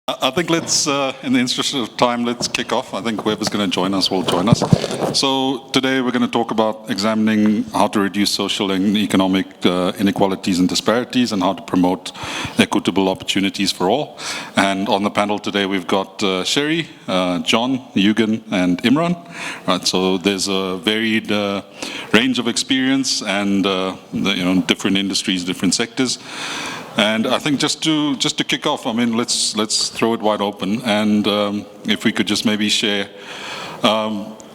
I think let's, in the interest of time, let's kick off. I think whoever's going to join us will join us. So today we're going to talk about examining how to reduce social and economic inequalities and disparities and how to promote equitable opportunities for all. And on the panel today we've got Sherrie, John, Yugen, and Imran. Right, so there's a varied range of experience and different industries, different sectors. And I think just to kick off, I mean, let's throw it wide open, and if we could just maybe share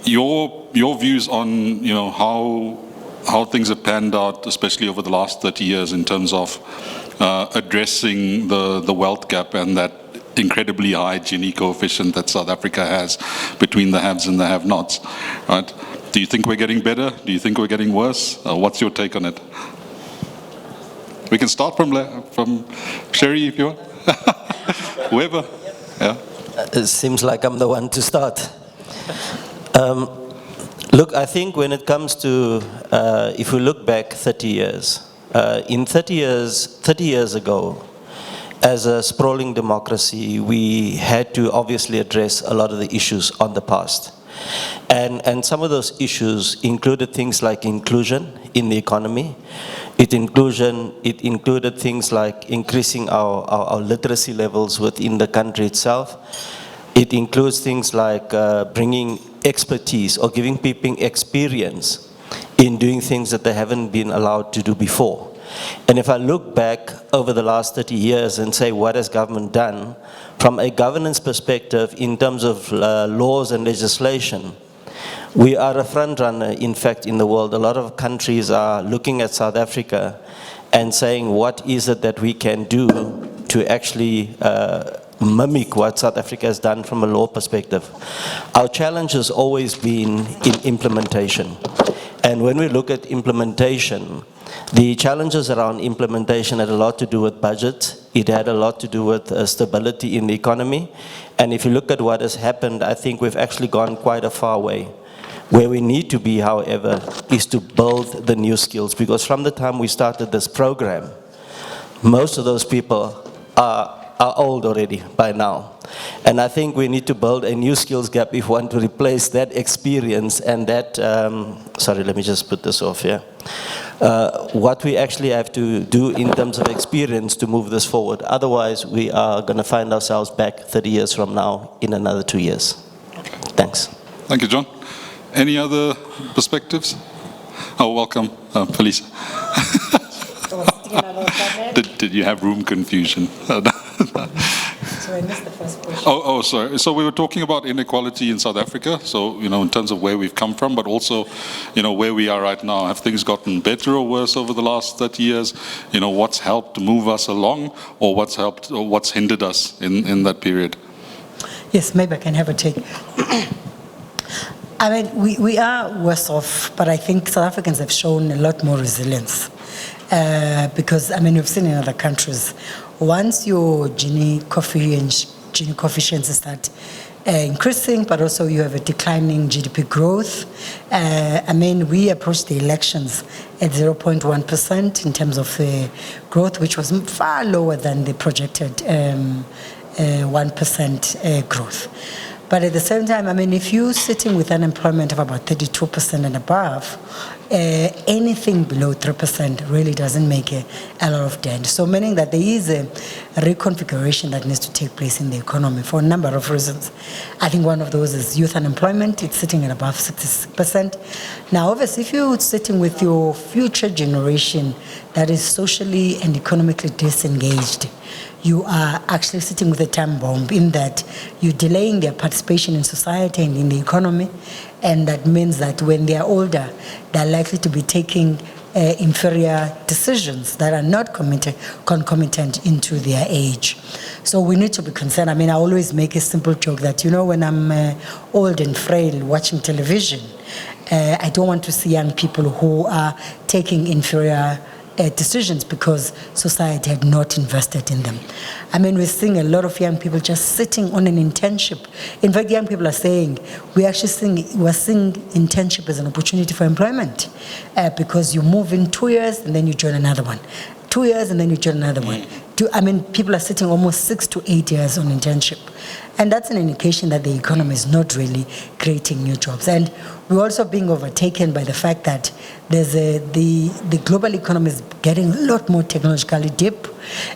your views on how things have panned out, especially over the last 30 years, in terms of addressing the wealth gap and that incredibly high Gini coefficient that South Africa has between the haves and the have-nots. Right? Do you think we're getting better? Do you think we're getting worse? What's your take on it? We can start from Sherrie if you want. Whoever. Yeah. It seems like I'm the one to start. Look, I think when it comes to, if we look back 30 years, 30 years ago, as a sprawling democracy, we had to obviously address a lot of the issues on the past. And some of those issues included things like inclusion in the economy. It included things like increasing our literacy levels within the country itself. It includes things like bringing expertise or giving people experience in doing things that they haven't been allowed to do before. And if I look back over the last 30 years and say, what has government done? From a governance perspective, in terms of laws and legislation, we are a front runner, in fact, in the world. A lot of countries are looking at South Africa and saying, what is it that we can do to actually mimic what South Africa has done from a law perspective? Our challenge has always been in implementation. And when we look at implementation, the challenges around implementation had a lot to do with budget. It had a lot to do with stability in the economy. And if you look at what has happened, I think we've actually gone quite a far way. Where we need to be, however, is to build the new skills. Because from the time we started this program, most of those people are old already by now. And I think we need to build a new skills gap if we want to replace that experience and that, sorry, let me just put this off here. What we actually have to do in terms of experience to move this forward. Otherwise, we are going to find ourselves back 30 years from now in another 2 years. Okay. Thanks. Thank you, John. Any other perspectives? Oh, welcome, Phelisa. Did you have room confusion? So I missed the first question. Oh, sorry. So we were talking about inequality in South Africa. So, in terms of where we've come from, but also, where we are right now. Have things gotten better or worse over the last 30 years? What's helped move us along, or what's helped, or what's hindered us in that period? Yes, maybe I can have a take. I mean, we are worse off, but I think South Africans have shown a lot more resilience. Because, I mean, we've seen in other countries, once your Gini coefficients start increasing, but also you have a declining GDP growth. I mean, we approached the elections at 0.1% in terms of growth, which was far lower than the projected 1% growth. But at the same time, I mean, if you're sitting with unemployment of about 32% and above, anything below 3% really doesn't make a lot of dent. So meaning that there is a reconfiguration that needs to take place in the economy for a number of reasons. I think one of those is youth unemployment. It's sitting at above 60%. Now, obviously, if you're sitting with your future generation that is socially and economically disengaged, you are actually sitting with a time bomb in that you're delaying their participation in society and in the economy, and that means that when they are older, they're likely to be taking inferior decisions that are not concomitant into their age. So we need to be concerned. I mean, I always make a simple joke that, when I'm old and frail watching television, I don't want to see young people who are taking inferior decisions because society had not invested in them. I mean, we're seeing a lot of young people just sitting on an internship. In fact, young people are saying, we're seeing internship as an opportunity for employment because you move in 2 years and then you join another one. 2 years and then you join another one. people are sitting almost 6 to 8 years on internship. And that's an indication that the economy is not really creating new jobs. And we're also being overtaken by the fact that the global economy is getting a lot more technologically deep,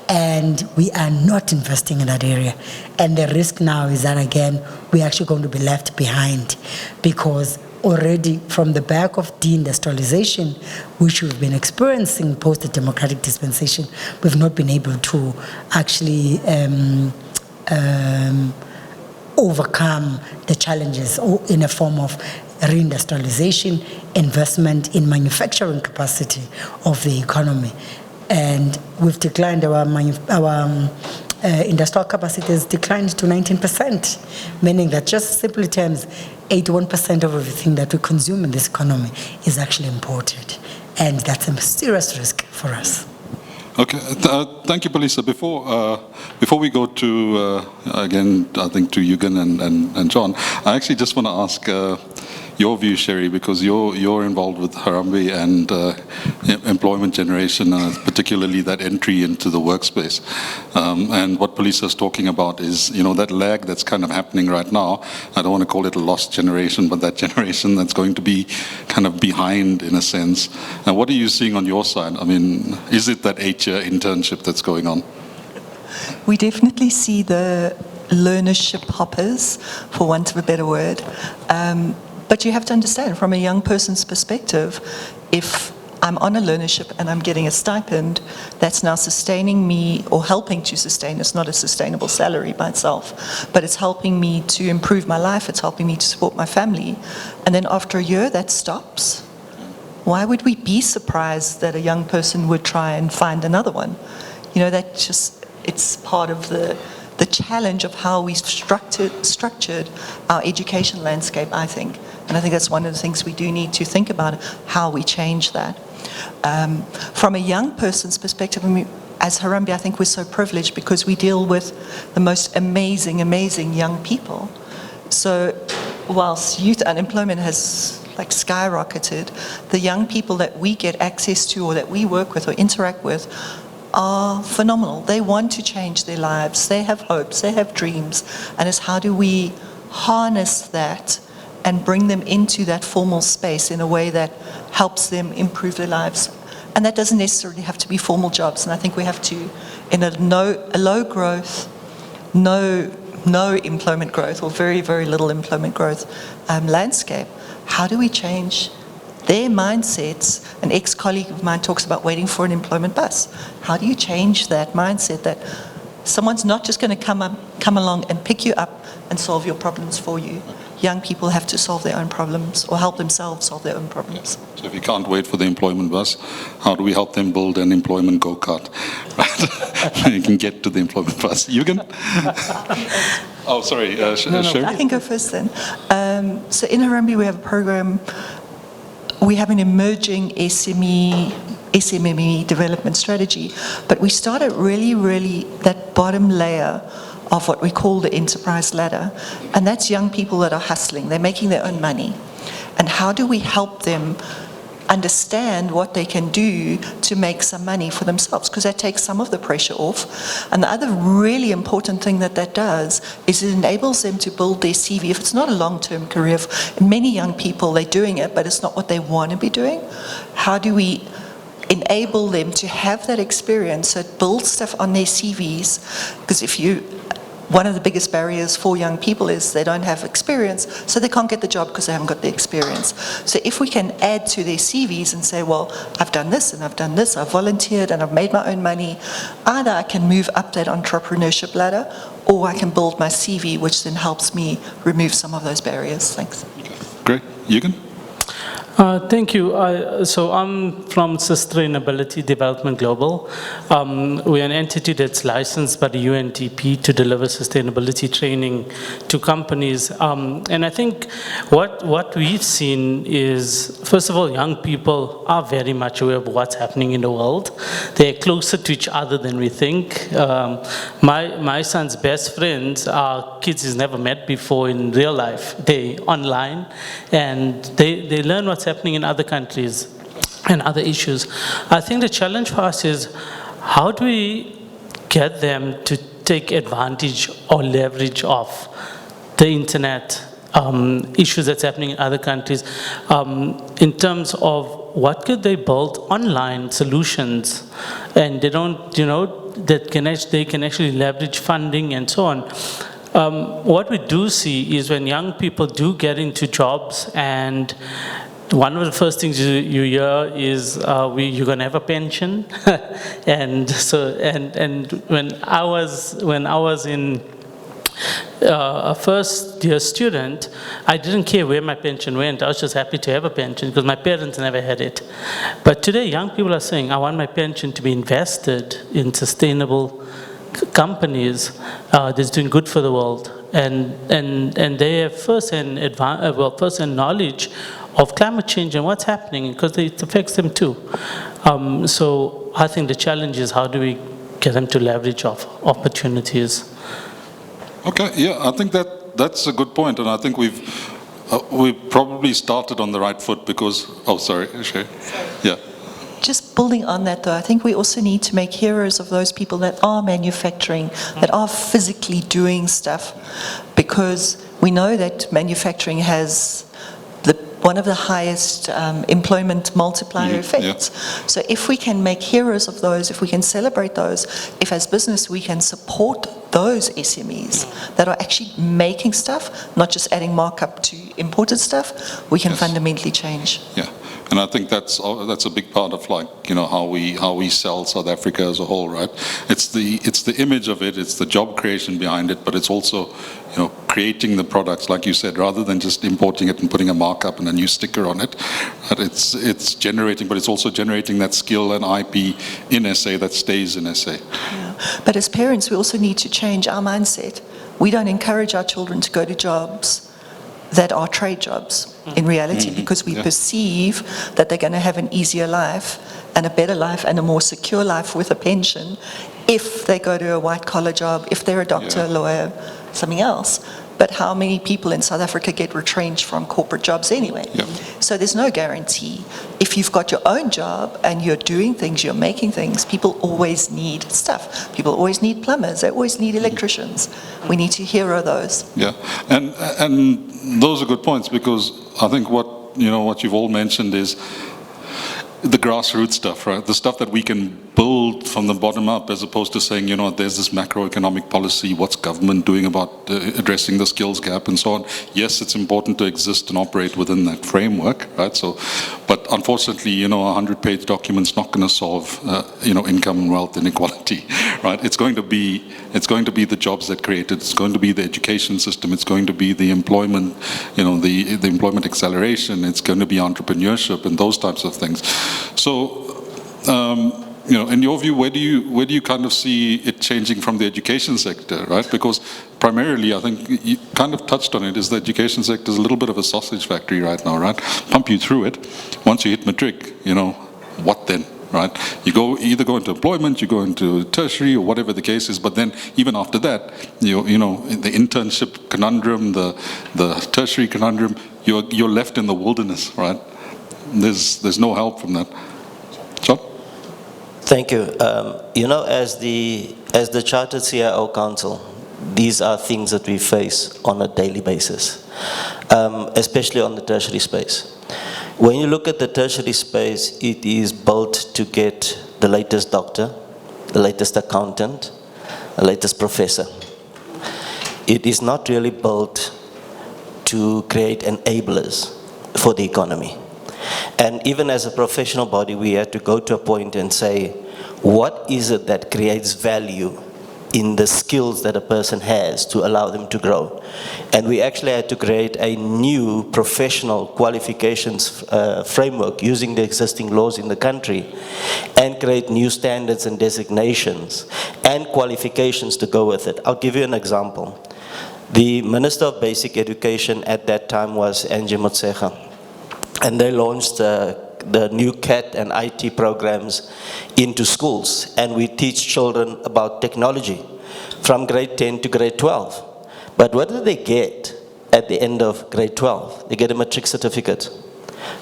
and we are not investing in that area. And the risk now is that, again, we're actually going to be left behind, because already from the back of deindustrialization, which we've been experiencing post the democratic dispensation, we've not been able to actually overcome the challenges in a form of reindustrialization, investment in manufacturing capacity of the economy. And we've declined our industrial capacity has declined to 19%, meaning that, just simply terms, 81% of everything that we consume in this economy is actually imported. And that's a serious risk for us. Okay, thank you, Phelisa. Before we go to, again, I think to Yugen and John, I actually just want to ask your view, Sherrie, because you're involved with Harambee and employment generation, particularly that entry into the workspace. And what Phelisa is talking about is, that lag that's kind of happening right now. I don't want to call it a lost generation, but that generation that's going to be kind of behind in a sense. And what are you seeing on your side? I mean, is it that 8-year internship that's going on? We definitely see the learnership hoppers, for want of a better word. But you have to understand, from a young person's perspective, if I'm on a learnership and I'm getting a stipend, that's now sustaining me, or helping to sustain. It's not a sustainable salary by itself, but it's helping me to improve my life. It's helping me to support my family. And then after a year, that stops. Why would we be surprised that a young person would try and find another one? It's part of the challenge of how we've structured our education landscape, I think. And I think that's one of the things we do need to think about, how we change that. From a young person's perspective, as Harambee, I think we're so privileged because we deal with the most amazing young people. So whilst youth unemployment has skyrocketed, the young people that we get access to, or that we work with or interact with, are phenomenal. They want to change their lives. They have hopes. They have dreams. And it's how do we harness that and bring them into that formal space in a way that helps them improve their lives. And that doesn't necessarily have to be formal jobs. And I think we have to, in a low growth, no employment growth, or very, very little employment growth landscape, how do we change their mindsets? An ex-colleague of mine talks about waiting for an employment bus. How do you change that mindset that someone's not just going to come along and pick you up and solve your problems for you? Young people have to solve their own problems, or help themselves solve their own problems. So if you can't wait for the employment bus, how do we help them build an employment go-kart? Right? You can get to the employment bus. Yugen? Oh, sorry, Sherrie? I can go first then. So in Harambee, we have a program. We have an emerging SMME development strategy, but we start at really that bottom layer of what we call the enterprise ladder, and that's young people that are hustling. They're making their own money. And how do we help them understand what they can do to make some money for themselves? Because that takes some of the pressure off. And the other really important thing that does is it enables them to build their CV. If it's not a long-term career, and many young people, they're doing it, but it's not what they want to be doing. How do we enable them to have that experience, so it builds stuff on their CVs? Because one of the biggest barriers for young people is they don't have experience, so they can't get the job because they haven't got the experience. So if we can add to their CVs and say, well, I've done this and I've done this, I've volunteered and I've made my own money, either I can move up that entrepreneurship ladder, or I can build my CV, which then helps me remove some of those barriers. Thanks. Great. Yugen? Thank you. So I'm from Sustainability Development Global. We're an entity that's licensed by the UNDP to deliver sustainability training to companies. And I think what we've seen is, first of all, young people are very much aware of what's happening in the world. They're closer to each other than we think. My son's best friends are kids he's never met before in real life. They online, and they learn what's happening in other countries and other issues. I think the challenge for us is, how do we get them to take advantage or leverage of the internet, issues that's happening in other countries, in terms of what could they build online solutions, and they don't, that they can actually leverage funding and so on. What we do see is when young people do get into jobs, and one of the first things you hear is you're going to have a pension, and when I was in a first year student, I didn't care where my pension went. I was just happy to have a pension because my parents never had it. But today, young people are saying, I want my pension to be invested in sustainable companies that's doing good for the world. And they have first-hand knowledge of climate change and what's happening because it affects them too. So I think the challenge is how do we get them to leverage off opportunities. Okay, yeah, I think that's a good point, and I think we've probably started on the right foot because, oh, sorry, Sherrie. Yeah. Just building on that though, I think we also need to make heroes of those people that are manufacturing, that are physically doing stuff, because we know that manufacturing has one of the highest employment multiplier effects. Yeah. So if we can make heroes of those, if we can celebrate those, if as business we can support those SMEs that are actually making stuff, not just adding markup to imported stuff, we can fundamentally change. Yeah. And I think that's a big part of how we sell South Africa as a whole, right? It's the image of it, it's the job creation behind it, but it's also creating the products, like you said, rather than just importing it and putting a markup and a new sticker on it. It's generating, but it's also generating that skill and IP in SA that stays in SA. Yeah. But as parents, we also need to change our mindset. We don't encourage our children to go to jobs that are trade jobs in reality, because we perceive that they're going to have an easier life and a better life and a more secure life with a pension if they go to a white-collar job, if they're a doctor, lawyer, something else. But how many people in South Africa get retrenched from corporate jobs anyway? Yeah. So there's no guarantee. If you've got your own job and you're doing things, you're making things, people always need stuff. People always need plumbers. They always need electricians. We need to hero those. Yeah, and those are good points, because I think what you've all mentioned is the grassroots stuff, right? The stuff that we can build from the bottom up, as opposed to saying, there's this macroeconomic policy, what's government doing about addressing the skills gap and so on. Yes, it's important to exist and operate within that framework, right? So, but unfortunately, a 100-page document's not going to solve, income and wealth inequality, right? It's going to be the jobs that create it. It's going to be the education system. It's going to be the employment, the employment acceleration. It's going to be entrepreneurship and those types of things. So, in your view, where do you kind of see it changing from the education sector, right? Because primarily, I think you kind of touched on it, is the education sector is a little bit of a sausage factory right now, right? Pump you through it. Once you hit matric, what then, right? You either go into employment, you go into tertiary, or whatever the case is. But then, even after that, the internship conundrum, the tertiary conundrum, you're left in the wilderness, right? There's no help from that. John? Thank you. As the Chartered CIO Council, these are things that we face on a daily basis, especially on the tertiary space. When you look at the tertiary space, it is built to get the latest doctor, the latest accountant, the latest professor. It is not really built to create enablers for the economy. And even as a professional body, we had to go to a point and say, what is it that creates value in the skills that a person has to allow them to grow? And we actually had to create a new professional qualifications framework using the existing laws in the country, and create new standards and designations and qualifications to go with it. I'll give you an example. The Minister of Basic Education at that time was Angie Motshekga. And they launched the new CAT and IT programs into schools. And we teach children about technology from grade 10 to grade 12. But what do they get at the end of grade 12? They get a matric certificate.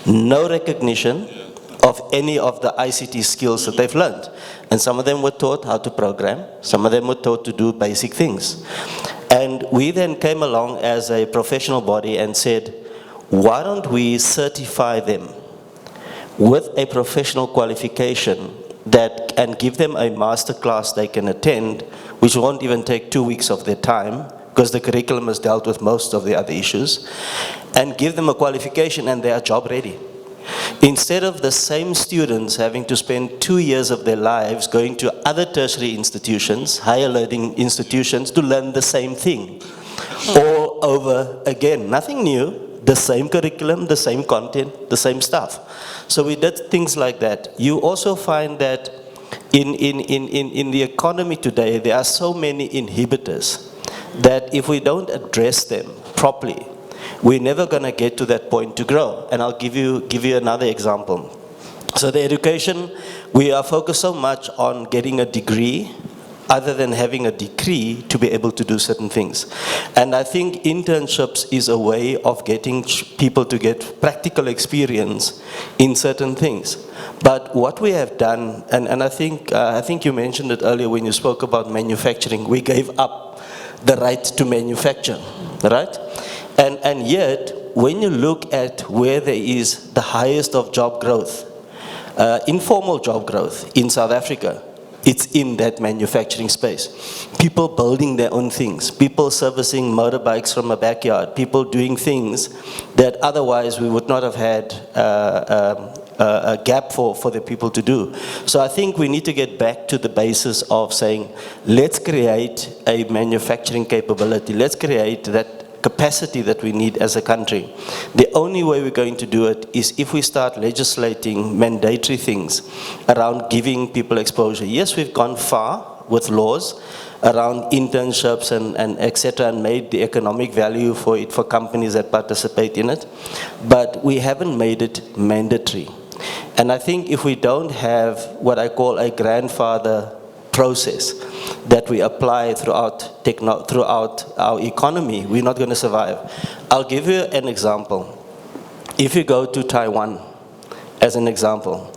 No recognition of any of the ICT skills that they've learned. And some of them were taught how to program, some of them were taught to do basic things. And we then came along as a professional body and said, why don't we certify them with a professional qualification that and give them a master class they can attend, which won't even take 2 weeks of their time, because the curriculum has dealt with most of the other issues, and give them a qualification and they are job ready. Instead of the same students having to spend 2 years of their lives going to other tertiary institutions, higher learning institutions, to learn the same thing. All over again, nothing new, the same curriculum, the same content, the same stuff. So we did things like that. You also find that in the economy today, there are so many inhibitors that if we don't address them properly, we're never going to get to that point to grow. And I'll give you another example. So the education, we are focused so much on getting a degree other than having a decree to be able to do certain things. And I think internships is a way of getting people to get practical experience in certain things. But what we have done, and I think you mentioned it earlier when you spoke about manufacturing, we gave up the right to manufacture, right? And yet, when you look at where there is the highest of job growth, informal job growth in South Africa, it's in that manufacturing space. People building their own things, people servicing motorbikes from a backyard, people doing things that otherwise we would not have had a gap for the people to do. So I think we need to get back to the basis of saying, let's create a manufacturing capability, let's create that capacity that we need as a country. The only way we're going to do it is if we start legislating mandatory things around giving people exposure. Yes, we've gone far with laws around internships and et cetera, and made the economic value for it for companies that participate in it, but we haven't made it mandatory. And I think if we don't have what I call a grandfather process that we apply throughout our economy, we're not going to survive. I'll give you an example. If you go to Taiwan, as an example,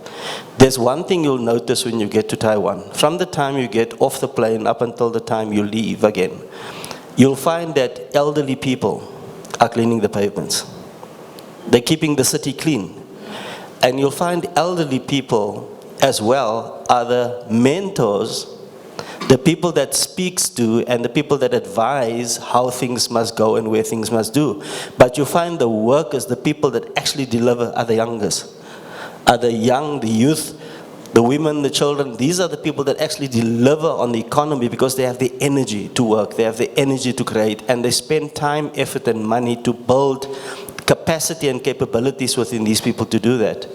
there's one thing you'll notice when you get to Taiwan. From the time you get off the plane up until the time you leave again, you'll find that elderly people are cleaning the pavements. They're keeping the city clean. And you'll find elderly people as well are the mentors, the people that speaks to and the people that advise how things must go and where things must do. But you find the workers, the people that actually deliver are the youngest, are the young, the youth, the women, the children. These are the people that actually deliver on the economy because they have the energy to work, they have the energy to create, and they spend time, effort and money to build capacity and capabilities within these people to do that.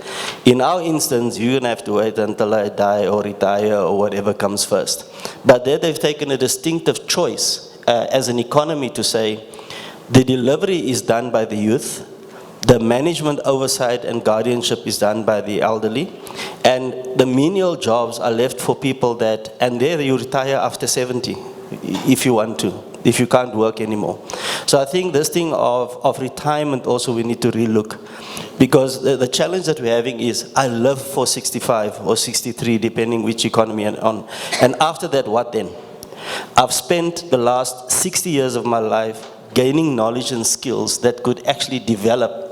In our instance, you're going to have to wait until I die or retire or whatever comes first. But there they've taken a distinctive choice as an economy to say the delivery is done by the youth, the management oversight and guardianship is done by the elderly, and the menial jobs are left for people that, and there you retire after 70 if you want to, if you can't work anymore. So I think this thing of retirement also we need to relook, because the challenge that we're having is I live for 65 or 63 depending which economy I'm on, and after that what then? I've spent the last 60 years of my life gaining knowledge and skills that could actually develop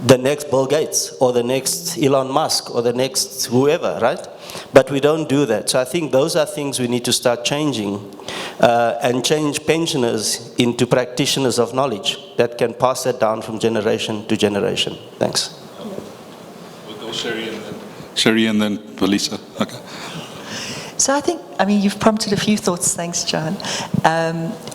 the next Bill Gates or the next Elon Musk or the next whoever, right? But we don't do that. So I think those are things we need to start changing and change pensioners into practitioners of knowledge that can pass that down from generation to generation. Thanks. We'll go Sherrie and then Phelisa. Okay. So I think, you've prompted a few thoughts. Thanks, John.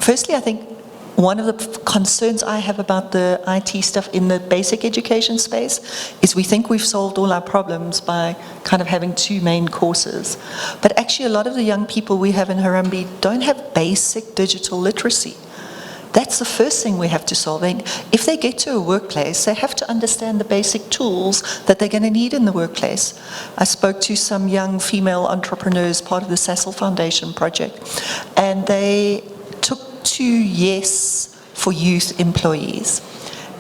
Firstly, I think one of the concerns I have about the IT stuff in the basic education space is we think we've solved all our problems by kind of having two main courses. But actually a lot of the young people we have in Harambee don't have basic digital literacy. That's the first thing we have to solve. If they get to a workplace, they have to understand the basic tools that they're going to need in the workplace. I spoke to some young female entrepreneurs, part of the Sachin Foundation project, and they took to Yes for Youth employees.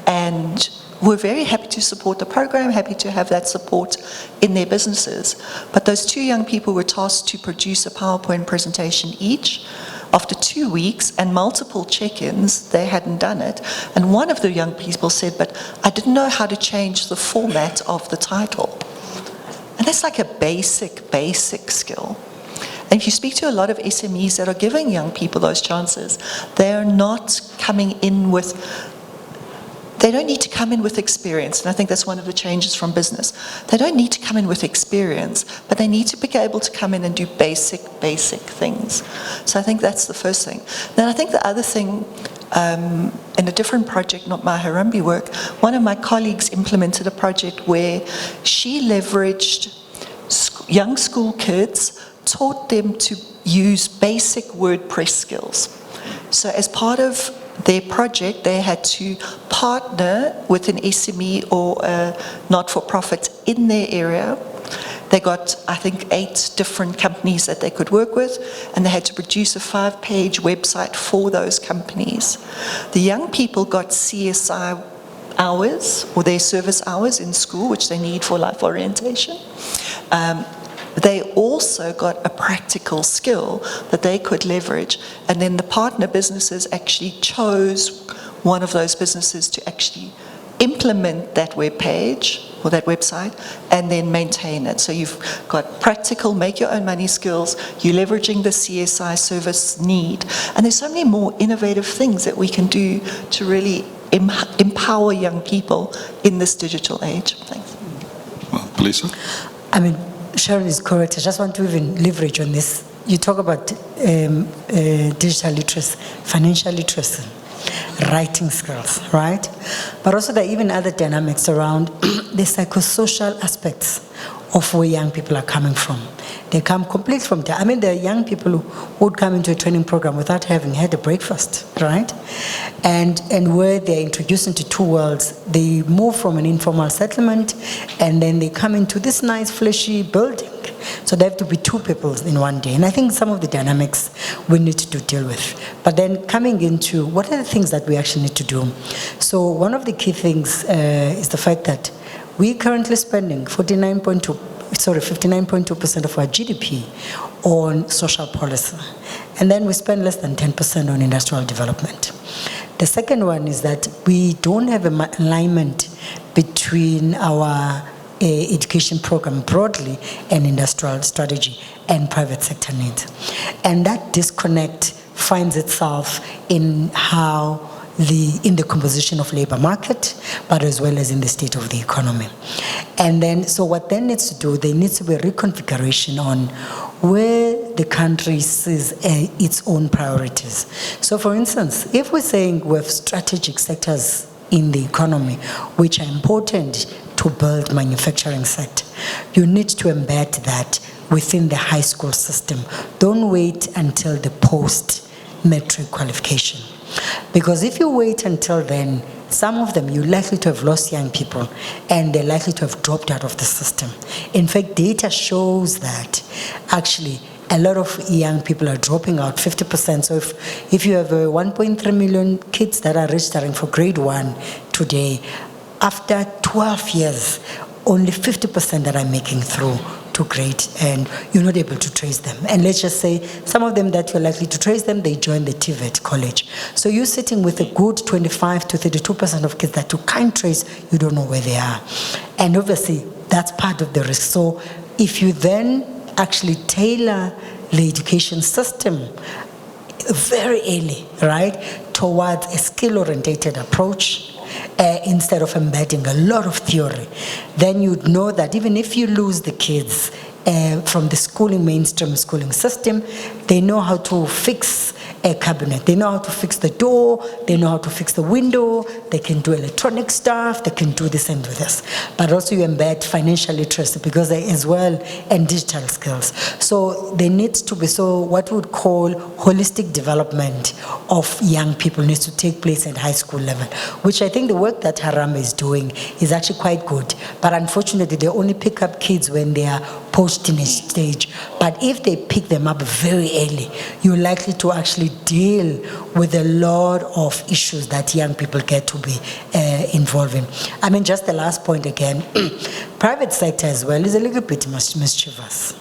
And were very happy to support the program, happy to have that support in their businesses. But those two young people were tasked to produce a PowerPoint presentation each. After 2 weeks and multiple check-ins, they hadn't done it. And one of the young people said, but I didn't know how to change the format of the title. And that's like a basic skill. And if you speak to a lot of SMEs that are giving young people those chances, they are not coming in with, they don't need to come in with experience. And I think that's one of the changes from business. They don't need to come in with experience, but they need to be able to come in and do basic things. So I think that's the first thing. Then I think the other thing, in a different project, not my Harambee work, one of my colleagues implemented a project where she leveraged young school kids, taught them to use basic WordPress skills. So as part of their project, they had to partner with an SME or a not-for-profit in their area. They got, I think, 8 different companies that they could work with, and they had to produce a 5-page website for those companies. The young people got CSI hours, or their service hours in school, which they need for life orientation. They also got a practical skill that they could leverage, and then the partner businesses actually chose one of those businesses to actually implement that web page or that website and then maintain it. So you've got practical, make your own money skills, you're leveraging the CSI service need, and there's so many more innovative things that we can do to really empower young people in this digital age. Thanks. Well, Phelisa? I mean, Sherrie is correct. I just want to even leverage on this. You talk about digital literacy, financial literacy, writing skills, right? But also there are even other dynamics around the psychosocial aspects of where young people are coming from. They come complete from there. I mean, there are young people who would come into a training program without having had a breakfast, right? And where they're introduced into two worlds, they move from an informal settlement and then they come into this nice fleshy building. So there have to be two people in one day. And I think some of the dynamics we need to deal with. But then coming into what are the things that we actually need to do? So one of the key things is the fact that we're currently spending 59.2% of our GDP on social policy. And then we spend less than 10% on industrial development. The second one is that we don't have an alignment between our education program broadly and industrial strategy and private sector needs. And that disconnect finds itself in how in the composition of labor market, but as well as in the state of the economy. And then, so what then needs to do, there needs to be a reconfiguration on where the country sees its own priorities. So for instance, if we're saying we have strategic sectors in the economy, which are important to build manufacturing sector, you need to embed that within the high school system. Don't wait until the post-metric qualification. Because if you wait until then, some of them, you're likely to have lost young people and they're likely to have dropped out of the system. In fact, data shows that actually a lot of young people are dropping out, 50%. So if you have 1.3 million kids that are registering for grade 1 today, after 12 years, only 50% that are making through to grade, and you're not able to trace them. And let's just say some of them that you're likely to trace them, they join the TVET college. So you're sitting with a good 25 to 32% of kids that you can't trace, you don't know where they are. And obviously, that's part of the risk. So if you then actually tailor the education system very early, right, towards a skill-oriented approach, instead of embedding a lot of theory, then you'd know that even if you lose the kids from the mainstream schooling system, they know how to fix a cabinet, they know how to fix the door, they know how to fix the window, they can do electronic stuff, they can do this and do this. But also you embed financial literacy because they as well, and digital skills. So there needs to be, what we would call holistic development of young people needs to take place at high school level, which I think the work that Harambee is doing is actually quite good. But unfortunately, they only pick up kids when they are post-teenage stage. But if they pick them up very early, you're likely to actually deal with a lot of issues that young people get to be involved in. I mean, just the last point again, private sector as well is a little bit mischievous.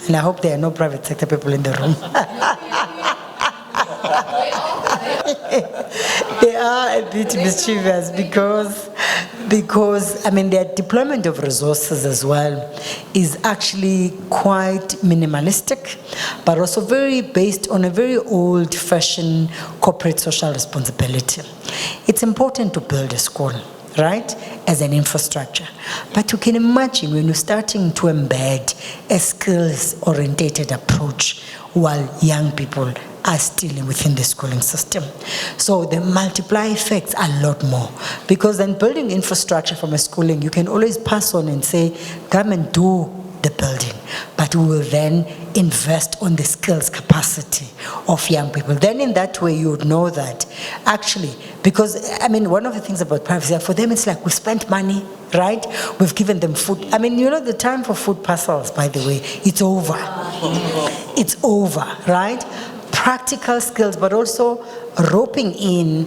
And I hope there are no private sector people in the room. They are a bit mischievous because I mean their deployment of resources as well is actually quite minimalistic, but also very based on a very old-fashioned corporate social responsibility. It's important to build a school, right, as an infrastructure. But you can imagine when you're starting to embed a skills-oriented approach while young people are still within the schooling system. So the multiply effects are a lot more. Because then building infrastructure from a schooling, you can always pass on and say, come and do the building. But we will then invest on the skills capacity of young people. Then in that way, you would know that actually, because I mean, one of the things about privacy, for them, it's like we spent money, right? We've given them food. I mean, you know, the time for food parcels, by the way, it's over. It's over, right? Practical skills, but also roping in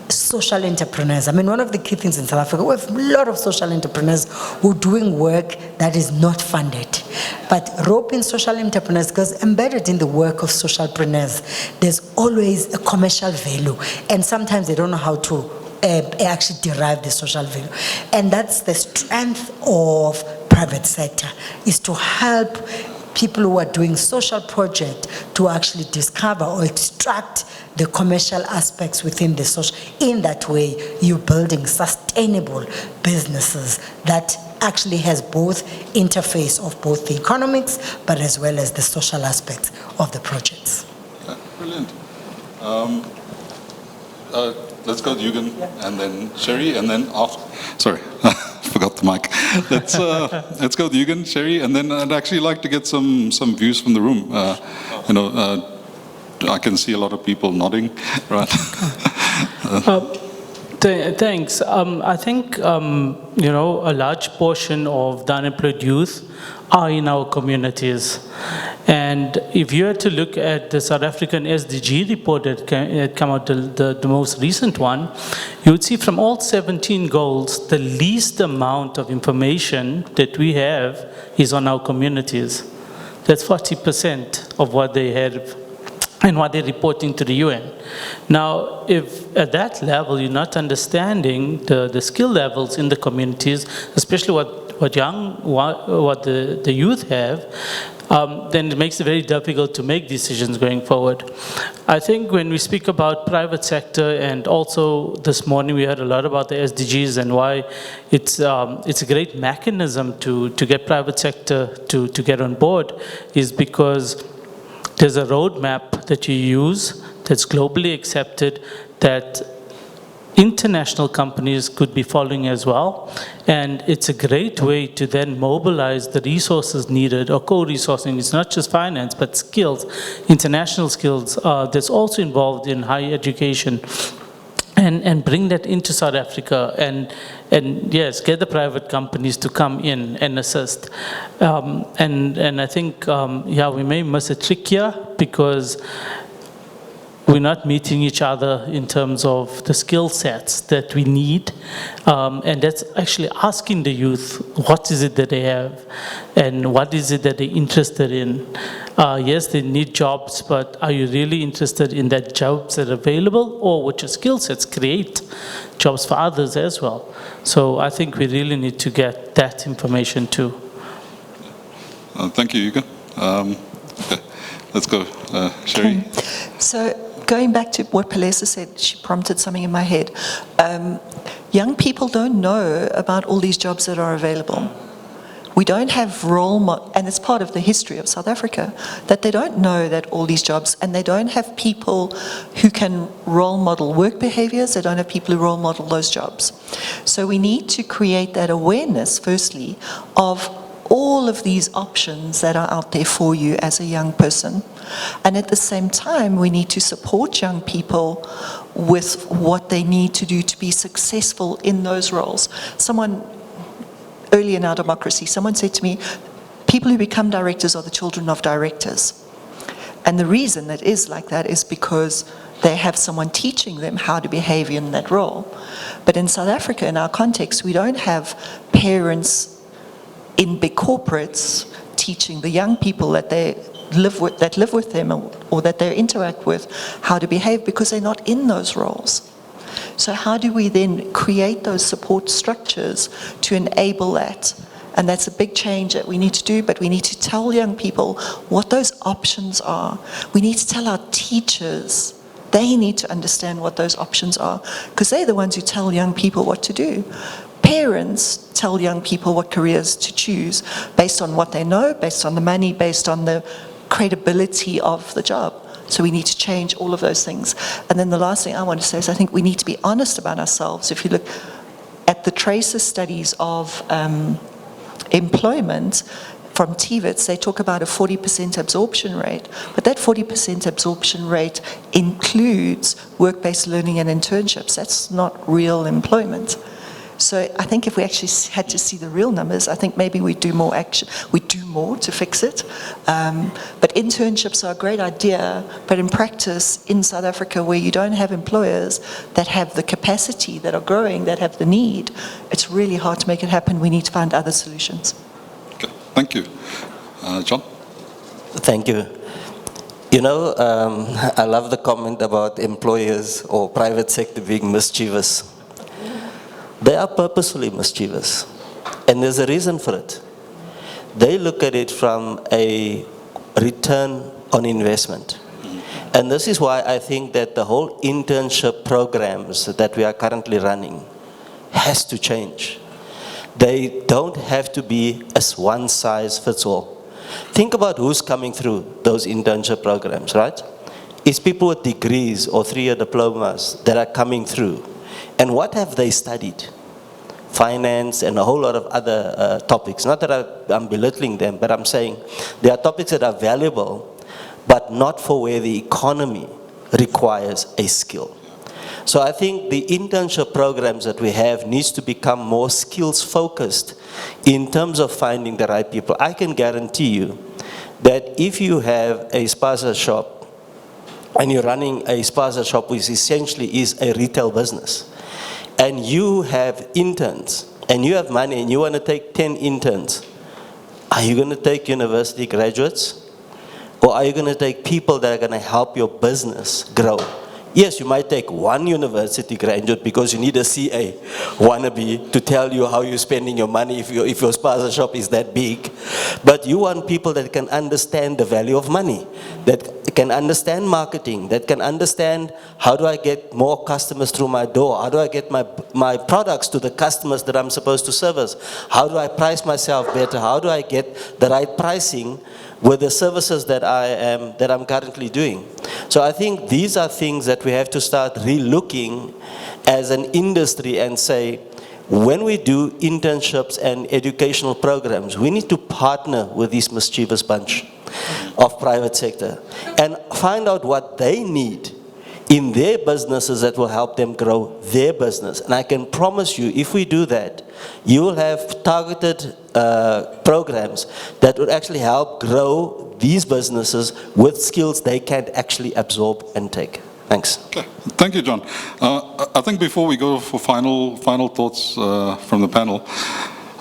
social entrepreneurs. I mean, one of the key things in South Africa, we have a lot of social entrepreneurs who are doing work that is not funded. But roping social entrepreneurs, because embedded in the work of socialpreneurs, there's always a commercial value. And sometimes they don't know how to actually derive the social value. And that's the strength of private sector, is to help people who are doing social projects to actually discover or extract the commercial aspects within the social. In that way, you're building sustainable businesses that actually has both interface of both the economics, but as well as the social aspects of the projects. Yeah, brilliant. Let's go to Yugen, and then Sherrie, and then after. Sorry, forgot the mic. Let's go to Yugen, Sherrie, and then I'd actually like to get some views from the room. I can see a lot of people nodding, right? Thanks. I think, a large portion of the unemployed youth are in our communities. And if you were to look at the South African SDG report that had come out, the most recent one, you would see from all 17 goals, the least amount of information that we have is on our communities. That's 40% of what they have and what they're reporting to the UN. Now, if at that level you're not understanding the skill levels in the communities, especially what the youth have, then it makes it very difficult to make decisions going forward. I think when we speak about private sector, and also this morning we heard a lot about the SDGs and why it's a great mechanism to get private sector to get on board, is because there's a roadmap that you use that's globally accepted that international companies could be following as well. And it's a great way to then mobilize the resources needed, or co-resourcing. It's not just finance, but skills, international skills that's also involved in higher education. And bring that into South Africa, and yes, get the private companies to come in and assist. And I think, we may miss a trick here because we're not meeting each other in terms of the skill sets that we need. And that's actually asking the youth, what is it that they have? And what is it that they're interested in? Yes, they need jobs, but are you really interested in that jobs that are available? Or with your skill sets, create jobs for others as well. So I think we really need to get that information too. Thank you, Yugen. Okay. Let's go, Sherrie. Okay. So going back to what Phelisa said, she prompted something in my head. Young people don't know about all these jobs that are available. We don't have role models, and it's part of the history of South Africa, that they don't know that all these jobs, and they don't have people who can role model work behaviors, they don't have people who role model those jobs. So we need to create that awareness, firstly, of all of these options that are out there for you as a young person. And at the same time, we need to support young people with what they need to do to be successful in those roles. Early in our democracy, someone said to me, people who become directors are the children of directors. And the reason it is like that is because they have someone teaching them how to behave in that role. But in South Africa, in our context, we don't have parents in big corporates teaching the young people that they live with them or that they interact with how to behave, because they're not in those roles. So how do we then create those support structures to enable that? And that's a big change that we need to do, but we need to tell young people what those options are. We need to tell our teachers, they need to understand what those options are, because they're the ones who tell young people what to do. Parents tell young people what careers to choose based on what they know, based on the money, based on the credibility of the job. So we need to change all of those things. And then the last thing I want to say is I think we need to be honest about ourselves. If you look at the tracer studies of employment from TVETs, they talk about a 40% absorption rate, but that 40% absorption rate includes work-based learning and internships. That's not real employment. So I think if we actually had to see the real numbers, I think maybe we'd do more action, we'd do more to fix it. But internships are a great idea, but in practice, in South Africa, where you don't have employers that have the capacity, that are growing, that have the need, it's really hard to make it happen. We need to find other solutions. Okay, thank you. John? Thank you. You know, I love the comment about employers or private sector being mischievous. They are purposefully mischievous, and there's a reason for it. They look at it from a return on investment. And this is why I think that the whole internship programs that we are currently running has to change. They don't have to be as one size fits all. Think about who's coming through those internship programs, right? It's people with degrees or 3-year diplomas that are coming through. And what have they studied? Finance and a whole lot of other topics. Not that I'm belittling them, but I'm saying there are topics that are valuable, but not for where the economy requires a skill. So I think the internship programs that we have needs to become more skills focused in terms of finding the right people. I can guarantee you that if you have a spaza shop and you're running a spaza shop which essentially is a retail business, and you have interns, and you have money, and you want to take 10 interns, are you going to take university graduates? Or are you going to take people that are going to help your business grow? Yes, you might take one university graduate because you need a CA wannabe to tell you how you're spending your money if your spaza shop is that big. But you want people that can understand the value of money, that can understand marketing, that can understand how do I get more customers through my door, how do I get my products to the customers that I'm supposed to service, how do I price myself better, how do I get the right pricing with the services that I'm currently doing. So I think these are things that we have to start re-looking as an industry and say, when we do internships and educational programs, we need to partner with this mischievous bunch of private sector and find out what they need in their businesses that will help them grow their business. And I can promise you, if we do that, you will have targeted programs that would actually help grow these businesses with skills they can actually absorb and take. Thanks. Okay. Thank you, John. I think before we go for final thoughts from the panel,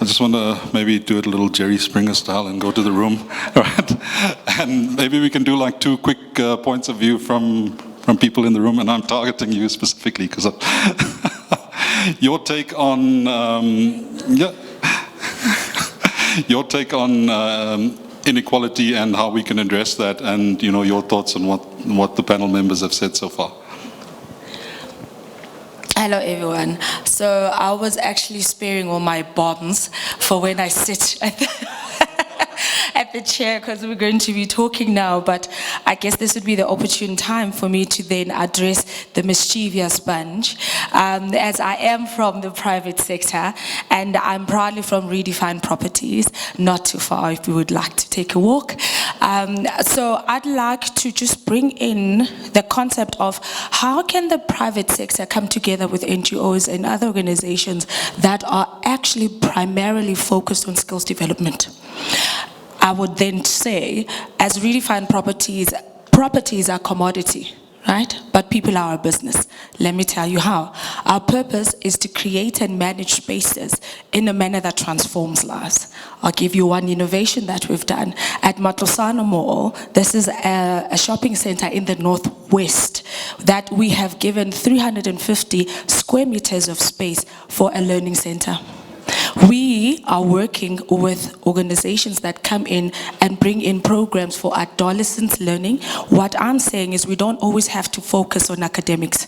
I just want to maybe do it a little Jerry Springer style and go to the room, right? And maybe we can do like 2 quick points of view from people in the room, and I'm targeting you specifically because your take on your take on inequality and how we can address that, and your thoughts on what the panel members have said so far. Hello everyone. So I was actually sparing all my bombs for when I sit at the chair, because we're going to be talking now, but I guess this would be the opportune time for me to then address the mischievous bunch, as I am from the private sector and I'm proudly from Redefined Properties, not too far if you would like to take a walk. So I'd like to just bring in the concept of how can the private sector come together with NGOs and other organizations that are actually primarily focused on skills development. I would then say, as redefined properties are commodity, right? But people are a business. Let me tell you how. Our purpose is to create and manage spaces in a manner that transforms lives. I'll give you one innovation that we've done. At Matlosana Mall, this is a shopping center in the northwest that we have given 350 square meters of space for a learning center. We are working with organizations that come in and bring in programs for adolescents learning. What I'm saying is we don't always have to focus on academics.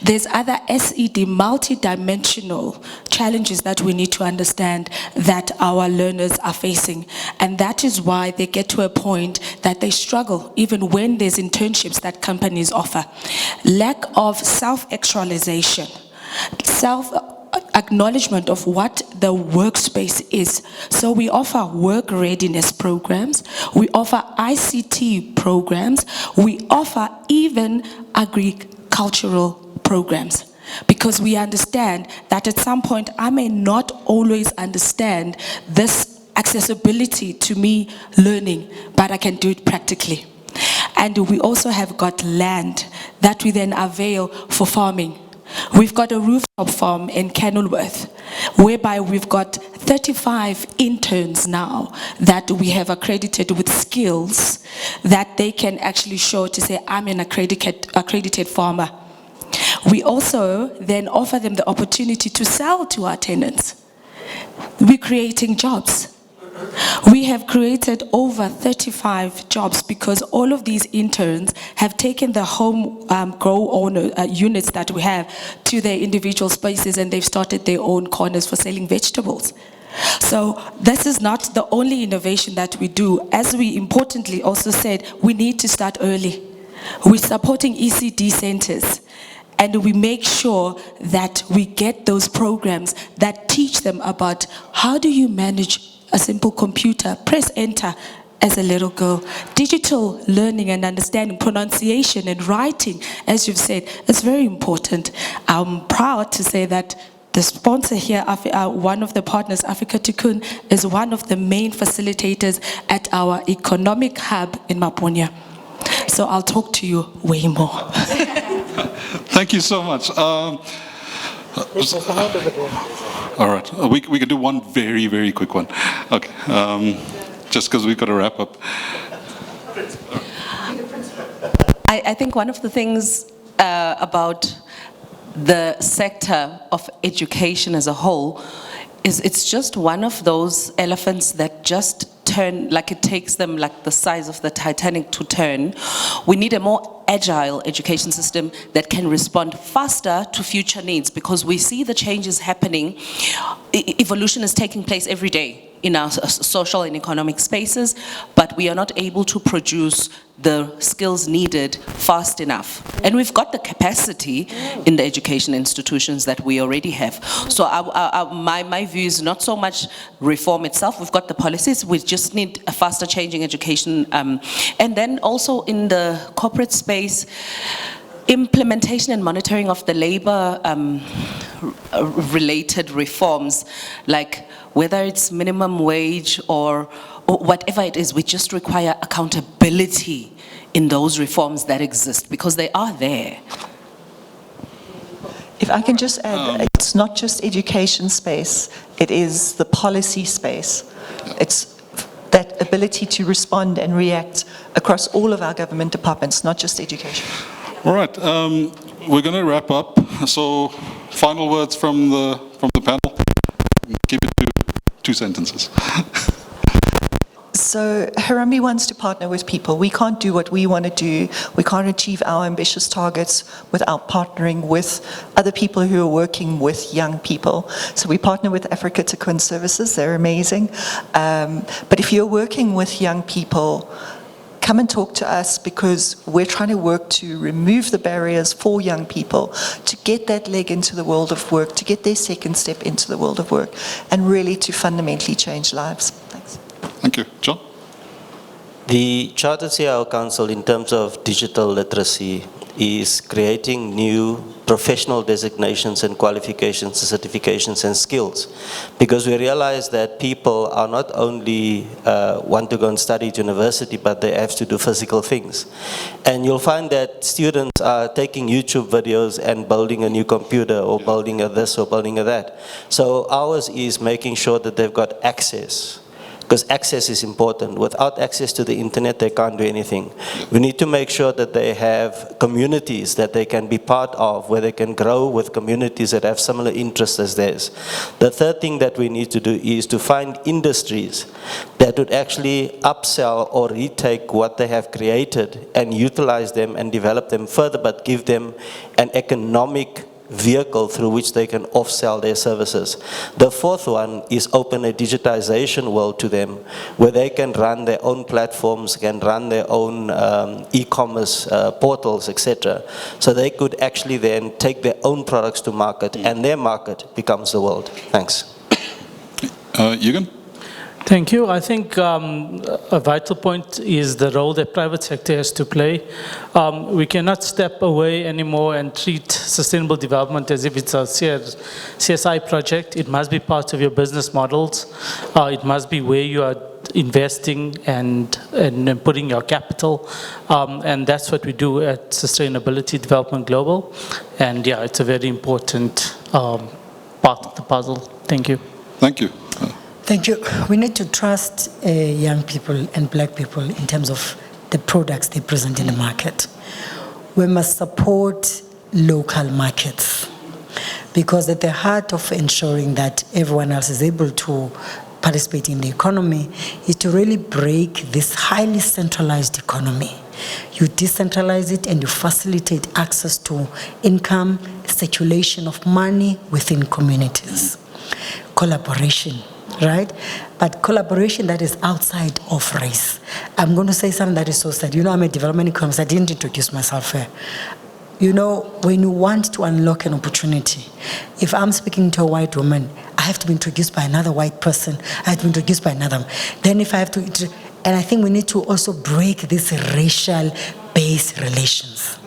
There's other SED multi-dimensional challenges that we need to understand that our learners are facing. And that is why they get to a point that they struggle, even when there's internships that companies offer. Lack of self-actualization, acknowledgement of what the workspace is. So we offer work readiness programs, we offer ICT programs, we offer even agricultural programs. Because we understand that at some point I may not always understand this accessibility to me learning, but I can do it practically. And we also have got land that we then avail for farming. We've got a rooftop farm in Kenilworth, whereby we've got 35 interns now that we have accredited with skills that they can actually show to say, I'm an accredited farmer. We also then offer them the opportunity to sell to our tenants. We're creating jobs. We have created over 35 jobs because all of these interns have taken the home grow owner units that we have to their individual spaces, and they've started their own corners for selling vegetables. So this is not the only innovation that we do. As we importantly also said, we need to start early. We're supporting ECD centers. And we make sure that we get those programs that teach them about how do you manage a simple computer, press enter as a little girl. Digital learning and understanding, pronunciation and writing, as you've said, is very important. I'm proud to say that the sponsor here, one of the partners, Africa Tikkun, is one of the main facilitators at our economic hub in Mapunya. So I'll talk to you way more. Thank you so much. All right, we can do one very, very quick one. Okay, just because we've got to wrap up. I think one of the things about the sector of education as a whole is it's just one of those elephants that just turn, like it takes them like the size of the Titanic to turn. We need a more agile education system that can respond faster to future needs, because we see the changes happening. Evolution is taking place every day in our social and economic spaces, but we are not able to produce the skills needed fast enough. And we've got the capacity in the education institutions that we already have. So my view is not so much reform itself. We've got the policies. We just need a faster changing education. And then also in the corporate space, implementation and monitoring of the labor related reforms, like whether it's minimum wage or whatever it is, we just require accountability in those reforms that exist, because they are there. If I can just add, it's not just education space, it is the policy space. It's that ability to respond and react across all of our government departments, not just education. All right, we're going to wrap up. So, final words from the panel. Keep it to 2 sentences. So Harambee wants to partner with people. We can't do what we want to do. We can't achieve our ambitious targets without partnering with other people who are working with young people. So we partner with Africa Tikkun Services. They're amazing. But if you're working with young people, come and talk to us, because we're trying to work to remove the barriers for young people to get that leg into the world of work, to get their second step into the world of work, and really to fundamentally change lives. Thanks. Thank you. John? The Chartered CIO Council, in terms of digital literacy, is creating new professional designations and qualifications, certifications and skills. Because we realize that people are not only want to go and study at university, but they have to do physical things. And you'll find that students are taking YouTube videos and building a new computer or building a this or building a that. So ours is making sure that they've got access. Because access is important. Without access to the internet, they can't do anything. We need to make sure that they have communities that they can be part of, where they can grow with communities that have similar interests as theirs. The third thing that we need to do is to find industries that would actually upsell or retake what they have created and utilize them and develop them further, but give them an economic vehicle through which they can off-sell their services. The fourth one is open a digitization world to them, where they can run their own platforms, can run their own e-commerce portals, etc. So they could actually then take their own products to market, and their market becomes the world. Thanks. Yugen? Thank you. I think a vital point is the role that private sector has to play. We cannot step away anymore and treat sustainable development as if it's a CSI project. It must be part of your business models. It must be where you are investing and putting your capital. And that's what we do at Sustainability Development Global. And yeah, it's a very important part of the puzzle. Thank you. Thank you. Thank you. We need to trust young people and black people in terms of the products they present in the market. We must support local markets, because at the heart of ensuring that everyone else is able to participate in the economy is to really break this highly centralized economy. You decentralize it and you facilitate access to income, circulation of money within communities. Collaboration. Right? But collaboration that is outside of race. I'm going to say something that is so sad. You know, I'm a development economist. I didn't introduce myself here. You know, when you want to unlock an opportunity, if I'm speaking to a white woman, I have to be introduced by another white person. I have to be introduced by another. Then if I have to, and I think we need to also break these racial-based relations.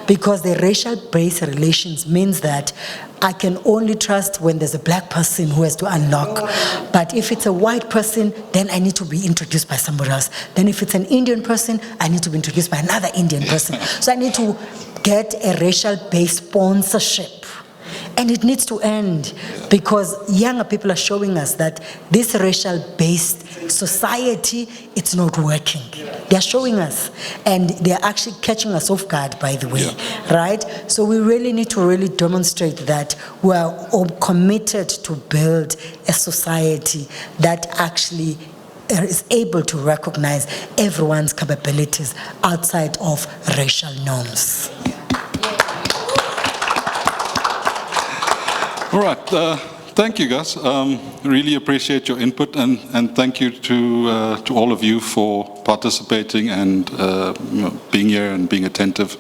Because the racial-based relations means that I can only trust when there's a black person who has to unlock. But if it's a white person, then I need to be introduced by somebody else. Then if it's an Indian person, I need to be introduced by another Indian person. So I need to get a racial-based sponsorship. And it needs to end, because younger people are showing us that this racial-based society, it's not working. They're showing us, and they're actually catching us off guard, by the way, right? So we really need to really demonstrate that we are all committed to build a society that actually is able to recognize everyone's capabilities outside of racial norms. All right, thank you guys. Really appreciate your input, and thank you to all of you for participating and being here and being attentive.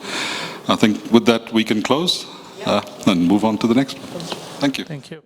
I think with that we can close and move on to the next one. Thank you. Thank you.